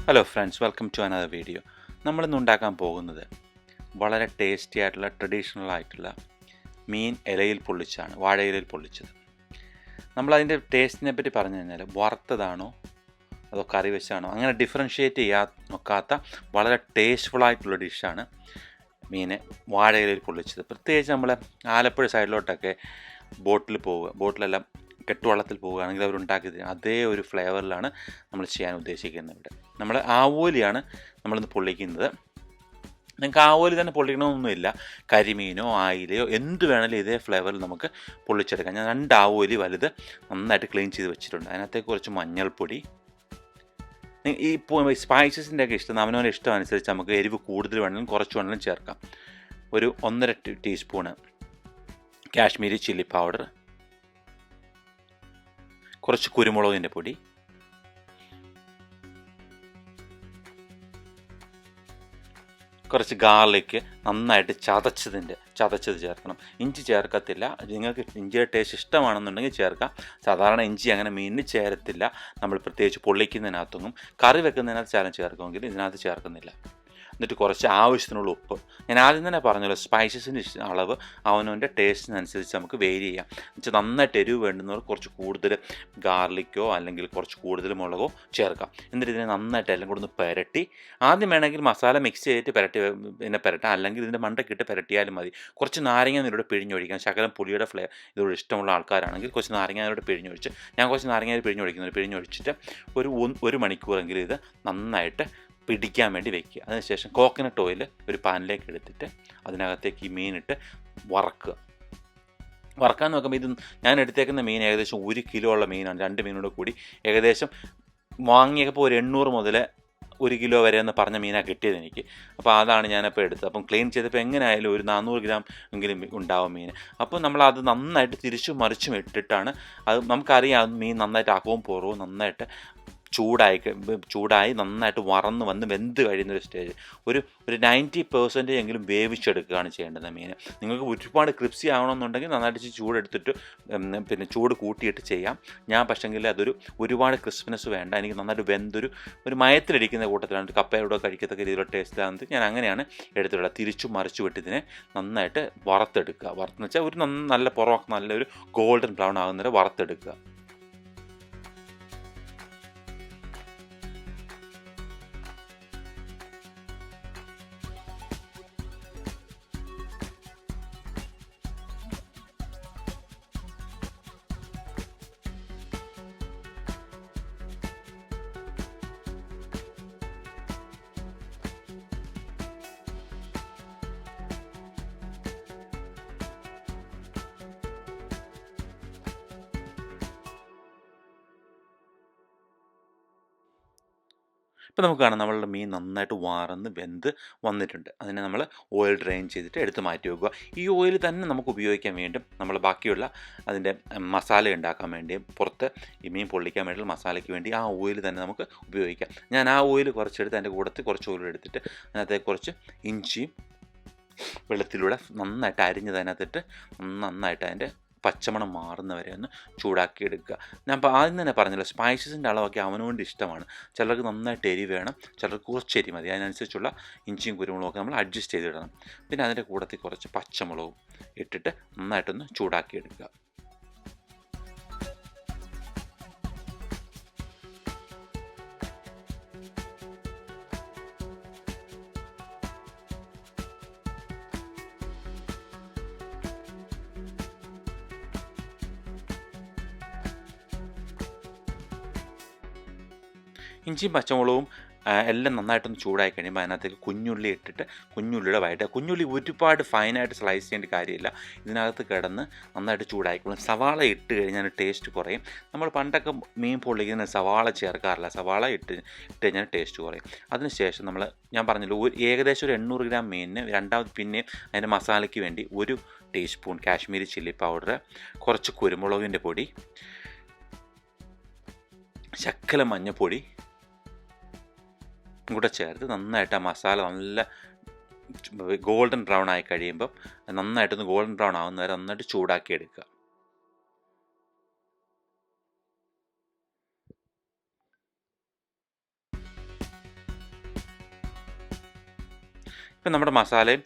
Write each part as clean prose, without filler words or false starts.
Hello friends, welcome to another video. നമ്മളിന്ന് ഉണ്ടാക്കാൻ പോകുന്നത് വളരെ ടേസ്റ്റി ആയിട്ടുള്ള ട്രഡീഷണൽ ആയിട്ടുള്ള മീൻ ഇലയിൽ പൊള്ളിച്ചാണ്, വാഴയിലയിൽ പൊള്ളിച്ചത്. നമ്മളതിൻ്റെ ടേസ്റ്റിനെ പറ്റി പറഞ്ഞു കഴിഞ്ഞാൽ വറുത്തതാണോ അതോ കറി വെച്ചാണോ അങ്ങനെ ഡിഫറൻഷ്യേറ്റ് നോക്കാത്ത വളരെ ടേസ്റ്റ്ഫുള്ളായിട്ടുള്ള ഡിഷാണ് മീൻ വാഴയിലയിൽ പൊള്ളിച്ചത്. പ്രത്യേകിച്ച് നമ്മൾ ആലപ്പുഴ സൈഡിലോട്ടൊക്കെ ബോട്ടിലെല്ലാം കെട്ടുവള്ളത്തിൽ പോവുകയാണെങ്കിൽ അവരുണ്ടാക്കി തരും അതേ ഒരു ഫ്ലേവറിലാണ് നമ്മൾ ചെയ്യാൻ ഉദ്ദേശിക്കുന്നത്. ഇവിടെ നമ്മൾ ആവോലിയാണ് നമ്മളിന്ന് പൊള്ളിക്കുന്നത്. നിങ്ങൾക്ക് ആവോലി തന്നെ പൊള്ളിക്കണമെന്നൊന്നുമില്ല, കരിമീനോ ആയിലയോ എന്ത് വേണമെങ്കിലും ഇതേ ഫ്ലേവറിൽ നമുക്ക് പൊള്ളിച്ചെടുക്കാം. ഞാൻ 2 ആവോലി വലുത് നന്നായിട്ട് ക്ലീൻ ചെയ്ത് വെച്ചിട്ടുണ്ട്. അതിനകത്തേക്ക് കുറച്ച് മഞ്ഞൾപ്പൊടി, ഈ സ്പൈസസിൻ്റെ ഒക്കെ ഇഷ്ടം അവനവൻ്റെ ഇഷ്ടം അനുസരിച്ച് നമുക്ക് എരിവ് കൂടുതൽ വേണമെങ്കിലും കുറച്ച് വേണമെങ്കിലും ചേർക്കാം. ഒരു 1.5 ടീസ്പൂണ് കാശ്മീരി ചില്ലി പൗഡർ, കുറച്ച് കുരുമുളകിൻ്റെ പൊടി, കുറച്ച് ഗാർലിക്ക് നന്നായിട്ട് ചതച്ചത് ചേർക്കണം. ഇഞ്ചി ചേർക്കത്തില്ല. നിങ്ങൾക്ക് ഇഞ്ചിയുടെ ടേസ്റ്റ് ഇഷ്ടമാണെന്നുണ്ടെങ്കിൽ ചേർക്കാം. സാധാരണ ഇഞ്ചി അങ്ങനെ മീനിന് ചേരത്തില്ല. നമ്മൾ പ്രത്യേകിച്ച് പൊള്ളിക്കുന്നതിനകത്തൊന്നും, കറി വെക്കുന്നതിനകത്ത് ചേർക്കുമെങ്കിൽ ഇതിനകത്ത് ചേർക്കുന്നില്ല. എന്നിട്ട് കുറച്ച് ആവശ്യത്തിനുള്ള ഉപ്പ്. ഞാൻ ആദ്യം തന്നെ പറഞ്ഞല്ലോ, സ്പൈസസിൻ്റെ അളവ് അവനവൻ്റെ ടേസ്റ്റിനനുസരിച്ച് നമുക്ക് വേരി ചെയ്യാം. എന്നുവെച്ചാൽ നന്നായിട്ട് എരിവ് വേണ്ടുന്നവർ കുറച്ച് കൂടുതൽ ഗാർലിക്കോ അല്ലെങ്കിൽ കുറച്ച് കൂടുതൽ മുളകോ ചേർക്കാം. എന്നിട്ട് ഇതിനെ നന്നായിട്ട് എല്ലാം കൂടെ ഒന്ന് പുരട്ടി, ആദ്യം വേണമെങ്കിൽ മസാല മിക്സ് ചെയ്തിട്ട് പുരട്ടാം, അല്ലെങ്കിൽ ഇതിൻ്റെ മണ്ടക്കിട്ട് പുരട്ടിയാലും മതി. കുറച്ച് നാരങ്ങ ഇതിലൂടെ പിഴിഞ്ഞൊഴിക്കാം. ശകലം പുളിയുടെ ഇതോട് ഇഷ്ടമുള്ള ആൾക്കാരാണെങ്കിൽ കുറച്ച് നാരങ്ങ ഇതിലൂടെ പിഴിഞ്ഞൊഴിച്ച്, ഞാൻ കുറച്ച് നാരങ്ങ പിഴിഞ്ഞൊഴിച്ചിട്ട് ഒരു മണിക്കൂറെങ്കിലും ഇത് നന്നായിട്ട് പിടിക്കാൻ വേണ്ടി വയ്ക്കുക. അതിനുശേഷം കോക്കനട്ട് ഓയിൽ ഒരു പാനിലേക്ക് എടുത്തിട്ട് അതിനകത്തേക്ക് ഈ മീനിട്ട് വറക്കാൻ നോക്കുമ്പോൾ ഇത് ഞാൻ എടുത്തേക്കുന്ന മീൻ ഏകദേശം 1 കിലോ ഉള്ള മീനാണ്. 2 മീനോട് കൂടി ഏകദേശം വാങ്ങിയപ്പോൾ ഒരു 800 മുതൽ 1 കിലോ വരെ എന്ന് പറഞ്ഞ മീനാണ് കിട്ടിയത് എനിക്ക്. അപ്പോൾ അതാണ് ഞാനപ്പോൾ എടുത്തത്. അപ്പം ക്ലീൻ ചെയ്തപ്പോൾ എങ്ങനെയായാലും ഒരു 400 ഗ്രാം എങ്കിലും ഉണ്ടാവും മീൻ. അപ്പോൾ നമ്മളത് നന്നായിട്ട് തിരിച്ചും മറിച്ചും ഇട്ടിട്ടാണ്, അത് നമുക്കറിയാം മീൻ നന്നായിട്ട് അകവും പുറവും നന്നായിട്ട് ചൂടായി നന്നായിട്ട് വന്ന് വെന്ത് കഴിയുന്നൊരു സ്റ്റേജ്, ഒരു 90% എങ്കിലും വേവിച്ചെടുക്കുകയാണ് ചെയ്യേണ്ടത് മീൻ. നിങ്ങൾക്ക് ഒരുപാട് ക്രിപ്സി ആവണമെന്നുണ്ടെങ്കിൽ നന്നായിട്ട് ചൂടെടുത്തിട്ട് പിന്നെ ചൂട് കൂട്ടിയിട്ട് ചെയ്യാം. ഞാൻ പക്ഷെങ്കിൽ ഒരുപാട് ക്രിസ്പിനെസ് വേണ്ട, എനിക്ക് നന്നായിട്ട് ഒരു മയത്തിലിരിക്കുന്ന കൂട്ടത്തിലാണ്. കപ്പയോടെ കഴിക്കത്തക്ക രീതിയിലുള്ള ടേസ്റ്റിലാണെന്ന് ഞാൻ അങ്ങനെയാണ് എടുത്തിട്ടുള്ളത്. തിരിച്ചു മറിച്ചു വിട്ടിതിനെ നന്നായിട്ട് വറുത്തെടുക്കുക. വറുത്തെന്ന് വെച്ചാൽ ഒരു നല്ല പുറമൊക്കെ നല്ലൊരു ഗോൾഡൻ ബ്രൗൺ ആകുന്നവരെ വറുത്തെടുക്കുക. ഇപ്പോൾ നമുക്ക് കാണാം നമ്മളുടെ മീൻ നന്നായിട്ട് വെന്ത് വന്നിട്ടുണ്ട്. അതിനെ നമ്മൾ ഓയിൽ ഡ്രെയിൻ ചെയ്തിട്ട് എടുത്ത് മാറ്റി വെക്കുക. ഈ ഓയിൽ തന്നെ നമുക്ക് ഉപയോഗിക്കാൻ വേണ്ടിയും നമ്മൾ ബാക്കിയുള്ള അതിൻ്റെ മസാല ഉണ്ടാക്കാൻ വേണ്ടിയും പുറത്ത് ഈ മീൻ പൊള്ളിക്കാൻ വേണ്ടിയുള്ള മസാലയ്ക്ക് വേണ്ടി ആ ഓയിൽ തന്നെ നമുക്ക് ഉപയോഗിക്കാം. ഞാൻ ആ ഓയിൽ കുറച്ചെടുത്ത് അതിൻ്റെ കൂടത്തിൽ കുറച്ച് ഓയിൽ എടുത്തിട്ട് അതിനകത്തേക്ക് കുറച്ച് ഇഞ്ചിയും വെള്ളത്തിലൂടെ നന്നായിട്ട് അരിഞ്ഞത് അതിനകത്തിട്ട് നന്നായിട്ട് അതിൻ്റെ പച്ചമണം മാറുന്നവരെ ഒന്ന് ചൂടാക്കി എടുക്കുക. ഞാൻ ആദ്യം തന്നെ പറഞ്ഞല്ലോ, സ്പൈസസിൻ്റെ അളവൊക്കെ അവനോണ്ട് ഇഷ്ടമാണ്. ചിലർക്ക് നന്നായിട്ട് എരി വേണം, ചിലർക്ക് കുറച്ച് എരി മതി. അതിനനുസരിച്ചുള്ള ഇഞ്ചിയും കുരുമുളകൊക്കെ നമ്മൾ അഡ്ജസ്റ്റ് ചെയ്തിടണം. പിന്നെ അതിൻ്റെ കൂട്ടത്തിൽ കുറച്ച് പച്ചമുളകും ഇട്ടിട്ട് നന്നായിട്ടൊന്ന് ചൂടാക്കി എടുക്കുക. ഇഞ്ചിയും പച്ചമുളകും എല്ലാം നന്നായിട്ടൊന്ന് ചൂടായി കഴിയുമ്പോൾ അതിനകത്തേക്ക് കുഞ്ഞുള്ളി ഇട്ടിട്ട് കുഞ്ഞുള്ളി ഒരുപാട് ഫൈനായിട്ട് സ്ലൈസ് ചെയ്യേണ്ട കാര്യമില്ല. ഇതിനകത്ത് കിടന്ന് നന്നായിട്ട് ചൂടായിക്കോളും. സവാള ഇട്ട് കഴിഞ്ഞാൽ ടേസ്റ്റ് കുറയും. നമ്മൾ പണ്ടൊക്കെ മീൻ പൊള്ളിക്കുന്ന സവാള ചേർക്കാറില്ല. സവാള ഇട്ട് കഴിഞ്ഞാൽ ടേസ്റ്റ് കുറയും. അതിനുശേഷം ഞാൻ പറഞ്ഞല്ലോ, ഏകദേശം ഒരു 800 ഗ്രാം മീനിന് രണ്ടാമത് പിന്നെയും അതിൻ്റെ മസാലയ്ക്ക് വേണ്ടി 1 ടീസ്പൂൺ കാശ്മീരി ചില്ലി പൗഡർ, കുറച്ച് കുരുമുളകിൻ്റെ പൊടി, ശകലം മഞ്ഞൾപ്പൊടി കൂടെ ചേർത്ത് നന്നായിട്ട് ആ മസാല നല്ല ഗോൾഡൻ ബ്രൗൺ ആയി കഴിയുമ്പം നന്നായിട്ടൊന്ന് ഗോൾഡൻ ബ്രൗൺ ആവുന്നവരെ നന്നായിട്ട് ചൂടാക്കി എടുക്കുക. ഇപ്പം നമ്മുടെ മസാലയും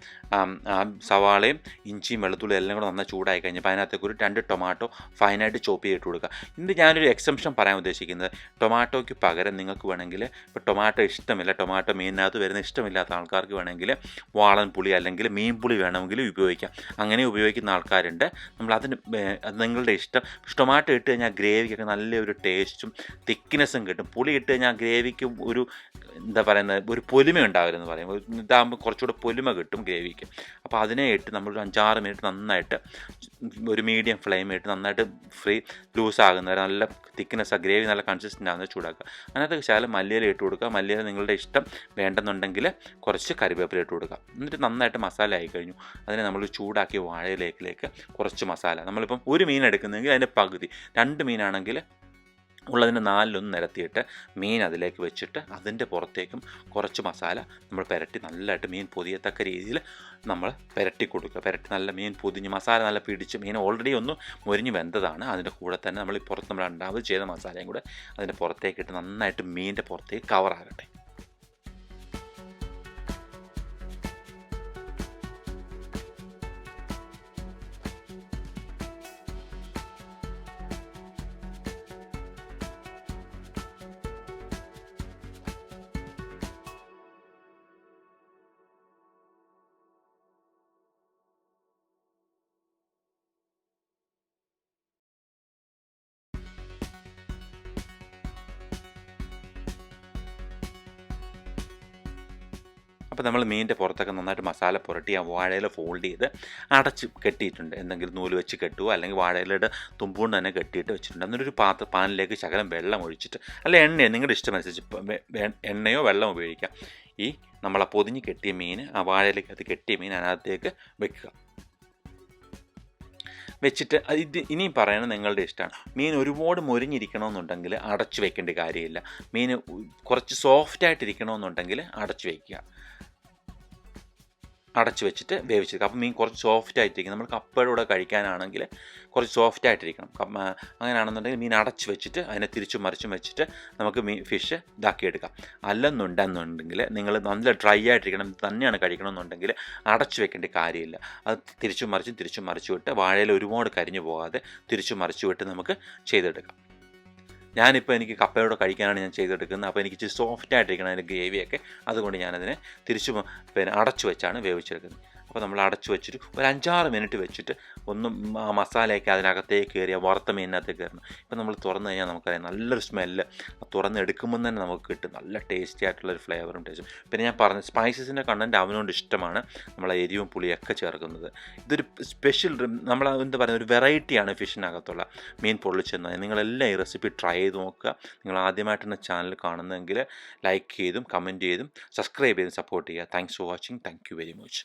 സവാളയും ഇഞ്ചിയും വെളുത്തുള്ളിയും എല്ലാം കൂടെ നന്നായി ചൂടായി കഴിഞ്ഞപ്പോൾ അതിനകത്തേക്ക് ഒരു 2 ടൊമാറ്റോ ഫൈനായിട്ട് ചോപ്പ് ചെയ്തിട്ട് കൊടുക്കുക. ഇത് ഞാനൊരു എക്സംഷൻ പറയാൻ ഉദ്ദേശിക്കുന്നത്, ടൊമാറ്റോയ്ക്ക് പകരം നിങ്ങൾക്ക് വേണമെങ്കിൽ, ഇപ്പോൾ ടൊമാറ്റോ ഇഷ്ടമില്ല, ടൊമാറ്റോ മീനിനകത്ത് വരുന്ന ഇഷ്ടമില്ലാത്ത ആൾക്കാർക്ക് വേണമെങ്കിൽ വാളൻ പുളി അല്ലെങ്കിൽ മീൻ പുളി വേണമെങ്കിൽ ഉപയോഗിക്കാം. അങ്ങനെ ഉപയോഗിക്കുന്ന ആൾക്കാരുണ്ട്. നമ്മളതിന് അത് നിങ്ങളുടെ ഇഷ്ടം. ടൊമാറ്റോ ഇട്ട് കഴിഞ്ഞാൽ ഗ്രേവിക്കൊക്കെ നല്ലൊരു ടേസ്റ്റും തിക്നെസ്സും കിട്ടും. പുളി ഇട്ട് കഴിഞ്ഞാൽ ഗ്രേവിക്ക് ഒരു എന്താ പറയുന്നത്, ഒരു പൊലിമ ഉണ്ടാവരുതെന്ന് പറയും. ഇതാകുമ്പോൾ കുറച്ചുകൂടെ പൊലിമ കിട്ടും ഗ്രേവിക്ക്. അപ്പോൾ അതിനെ ഇട്ട് നമ്മളൊരു 5-6 മിനിറ്റ് നന്നായിട്ട് ഒരു മീഡിയം ഫ്ലെയിമിട്ട് നന്നായിട്ട് ലൂസാകുന്നവരെ നല്ല തിക്നെസ്, ഗ്രേവി നല്ല കൺസിസ്റ്റൻ്റ് ആകുന്നത് ചൂടാക്കുക. അതിനകത്ത് ശകലം മല്ലിയില ഇട്ട് കൊടുക്കുക. മല്ലിയില നിങ്ങളുടെ ഇഷ്ടം, വേണ്ടെന്നുണ്ടെങ്കിൽ കുറച്ച് കറിവേപ്പില ഇട്ട് കൊടുക്കുക. എന്നിട്ട് നന്നായിട്ട് മസാല ആയി കഴിഞ്ഞു. അതിനെ നമ്മൾ ചൂടാക്കി വാഴയിലേക്ക് കുറച്ച് മസാല, നമ്മളിപ്പം ഒരു മീൻ എടുക്കുന്നെങ്കിൽ അതിൻ്റെ പകുതി, 2 മീനാണെങ്കിൽ ഉള്ളതിൻ്റെ 4 നിരത്തിയിട്ട് മീൻ അതിലേക്ക് വെച്ചിട്ട് അതിൻ്റെ പുറത്തേക്കും കുറച്ച് മസാല നമ്മൾ പുരട്ടി നല്ലതായിട്ട് മീൻ പൊതിയത്തക്ക രീതിയിൽ നമ്മൾ പുരട്ടി കൊടുക്കുക. പുരട്ടി നല്ല മീൻ പൊതിഞ്ഞ് മസാല നല്ല പിടിച്ച്, മീൻ ഓൾറെഡി ഒന്ന് മൊരിഞ്ഞ് വെന്തതാണ്. അതിൻ്റെ കൂടെ തന്നെ നമ്മൾ ഈ പുറത്ത് നമ്മൾ രണ്ടാമത് ചെയ്ത മസാലയും കൂടെ അതിൻ്റെ പുറത്തേക്കിട്ട് നന്നായിട്ട് മീനിൻ്റെ പുറത്തേക്ക് കവറാകട്ടെ. അപ്പോൾ നമ്മൾ മീനിൻ്റെ പുറത്തൊക്കെ നന്നായിട്ട് മസാല പുരട്ടി ആ വാഴയില ഫോൾഡ് ചെയ്ത് അടച്ച് കെട്ടിയിട്ടുണ്ട്. എന്തെങ്കിലും നൂല് വെച്ച് കെട്ടുക, അല്ലെങ്കിൽ വാഴയിലയുടെ തുമ്പുകൊണ്ട് തന്നെ കെട്ടിയിട്ട് വെച്ചിട്ടുണ്ട്. എന്നിട്ടൊരു പാനിലേക്ക് ശകലം വെള്ളം ഒഴിച്ചിട്ട്, അല്ല എണ്ണയോ നിങ്ങളുടെ ഇഷ്ടമനുസരിച്ച് എണ്ണയോ വെള്ളം ഉപയോഗിക്കാം. ഈ നമ്മളെ പൊതിഞ്ഞ് കെട്ടിയ മീൻ, ആ വാഴയിലേക്കകത്ത് കെട്ടിയ മീൻ അതിനകത്തേക്ക് വെക്കുക. വെച്ചിട്ട് ഇനിയും പറയുന്നത് നിങ്ങളുടെ ഇഷ്ടമാണ്. മീൻ ഒരുപാട് മൊരിഞ്ഞിരിക്കണമെന്നുണ്ടെങ്കിൽ അടച്ചു വെക്കേണ്ട കാര്യമില്ല. മീൻ കുറച്ച് സോഫ്റ്റായിട്ടിരിക്കണമെന്നുണ്ടെങ്കിൽ അടച്ചു വയ്ക്കുക. അടച്ചു വെച്ചിട്ട് വേവിച്ചെടുക്കുക. അപ്പോൾ മീൻ കുറച്ച് സോഫ്റ്റായിട്ടിരിക്കും. നമ്മൾ കപ്പയുടെ കൂടെ കഴിക്കാനാണെങ്കിൽ കുറച്ച് സോഫ്റ്റായിട്ടിരിക്കണം. അങ്ങനെയാണെന്നുണ്ടെങ്കിൽ മീൻ അടച്ചു വെച്ചിട്ട് അതിനെ തിരിച്ചും മറിച്ചും വെച്ചിട്ട് നമുക്ക് ഫിഷ് ഇതാക്കിയെടുക്കാം. അല്ലെന്നുണ്ടെന്നുണ്ടെങ്കിൽ നിങ്ങൾ നല്ല ഡ്രൈ ആയിട്ടിരിക്കണം തന്നെയാണ് കഴിക്കണമെന്നുണ്ടെങ്കിൽ അടച്ചു വെക്കേണ്ട കാര്യമില്ല. അത് തിരിച്ചും മറിച്ചും വിട്ട് വാഴയിൽ ഒരുപാട് കരിഞ്ഞു പോകാതെ തിരിച്ചും മറിച്ചു വിട്ട് നമുക്ക് ചെയ്തെടുക്കാം. ഞാനിപ്പോൾ എനിക്ക് കപ്പയോടെ കഴിക്കാനാണ് ഞാൻ ചെയ്തെടുക്കുന്നത്. അപ്പോൾ എനിക്ക് ഇച്ചിരി സോഫ്റ്റായിട്ടിരിക്കണം അതിൻ്റെ ഗ്രേവിയൊക്കെ. അതുകൊണ്ട് ഞാനതിനെ അടച്ചു വെച്ചാണ് വേവിച്ചെടുക്കുന്നത്. അപ്പോൾ നമ്മൾ അടച്ചു വെച്ചിട്ട് ഒരു 5-6 മിനിറ്റ് വെച്ചിട്ട് ആ മസാലയൊക്കെ അതിനകത്തേക്ക് കയറി, വറുത്ത മീനിനകത്തേക്ക് കയറണം. ഇപ്പം നമ്മൾ തുറന്നു കഴിഞ്ഞാൽ നമുക്കറിയാം നല്ലൊരു സ്മെല്ല് തുറന്നെടുക്കുമ്പോൾ തന്നെ നമുക്ക് കിട്ടും. നല്ല ടേസ്റ്റി ആയിട്ടുള്ളൊരു ഫ്ലേവറും ടേസ്റ്റും. പിന്നെ ഞാൻ പറഞ്ഞ സ്പൈസസിൻ്റെ കണ്ടൻറ്റ് അവനോട് ഇഷ്ടമാണ് നമ്മളെ എരിവും പുളിയൊക്കെ ചേർക്കുന്നത്. ഇതൊരു സ്പെഷ്യൽ, നമ്മൾ എന്താ പറയുക, ഒരു വെറൈറ്റിയാണ് ഫിഷിനകത്തുള്ള മീൻ പൊള്ളിച്ചെന്നത്. നിങ്ങളെല്ലാം ഈ റെസിപ്പി ട്രൈ ചെയ്ത് നോക്കുക. നിങ്ങൾ ആദ്യമായിട്ടാണ് ചാനൽ കാണുന്നതെങ്കിൽ ലൈക്ക് ചെയ്തും കമൻറ്റ് ചെയ്തും സബ്സ്ക്രൈബ് ചെയ്തും സപ്പോർട്ട് ചെയ്യുക. Thanks for watching. Thank you very much.